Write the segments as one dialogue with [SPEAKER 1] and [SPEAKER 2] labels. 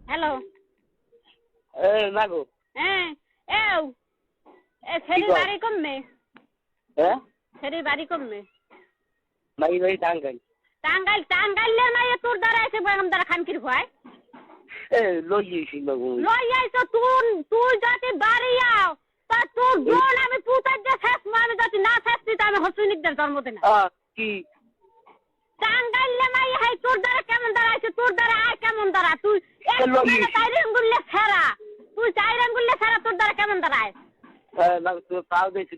[SPEAKER 1] Hello.
[SPEAKER 2] মাগো
[SPEAKER 1] হ্যাঁ এও ছেড়ে বাড়ি কমবে।
[SPEAKER 2] হ্যাঁ
[SPEAKER 1] ছেড়ে বাড়ি কমবে।
[SPEAKER 2] মাই বাড়ি টাঙ্গাইল।
[SPEAKER 1] টাঙ্গাইলে নাই তোর দ্বারা এসে বেগম দ্বারা খানকির ভয়
[SPEAKER 2] লইয়েছি মাগো
[SPEAKER 1] লই আইছো তুই যদি বাড়ি আও তা তোর বোন আমি পুতার যে শেষ আমি যদি না শেষছি তা আমি হসুনিকদের জন্ম দেনা
[SPEAKER 2] কি
[SPEAKER 1] টাঙ্গাইলে মাই হাই তোর দ্বারা কেমন দ্বারা আছে তোর দ্বারা আয় কেমন দ্বারা তুই চাইরে আঙ্গুলে ফেরা তুই চাইরে আঙ্গুলে ফেরা তোর দ্বারা কেমন দ্বারা আয়
[SPEAKER 2] পাও দিয়েছি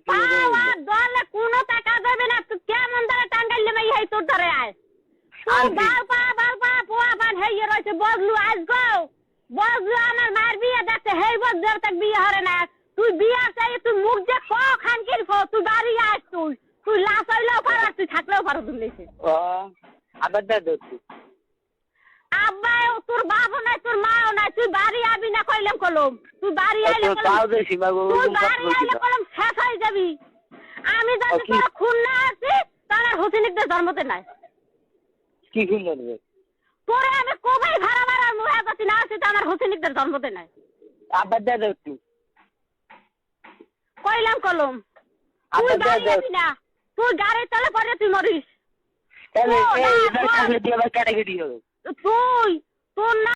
[SPEAKER 1] দলে কোনো টাকা দেবে না তুই কেমন দ্বারা টাঙ্গাইলে মাই হাই তোর দ্বারা আয় বালপা পোয়া পান হেয়ে রয়েছে বদলু আজ গো বদলু আমার মার বিয়ে দেখতে হেই বদলু তাক বিয়ে হরে না তুই বিয়ে চাই তুই মুখ যে ক খানকির ফ তুই বাড়ি আস তুই লাশ হইলেও পার তুই থাকলেও পারো দুলেছে
[SPEAKER 2] আবার দাদা
[SPEAKER 1] আব্বাও তোর বাবা নাই তোর মাও নাই তুই বাড়ি আবি না কইলাম কলম তুই বাড়ি আইলে
[SPEAKER 2] পাও দিয়েছি মাগো
[SPEAKER 1] তুই বাড়ি আইলে কলম শেষ হয়ে যাবি আমি যদি তোর খুন না আছি তাহলে হোসেনিকদের জন্মতে নাই
[SPEAKER 2] কি খুন করবে
[SPEAKER 1] তোরে আমি কবে ভাড়া মারার মুহে গতি না আছি তো আমার হোসেনিকদের জন্মতে নাই
[SPEAKER 2] আবার দাদা একটু
[SPEAKER 1] কইলাম কলম তুই বাড়ি আবি না তুই গাড়ি তলে পড়ে তুই মরিস
[SPEAKER 2] তাহলে এই দিয়ে আবার ক্যাটাগরি হবে
[SPEAKER 1] তুই তোর না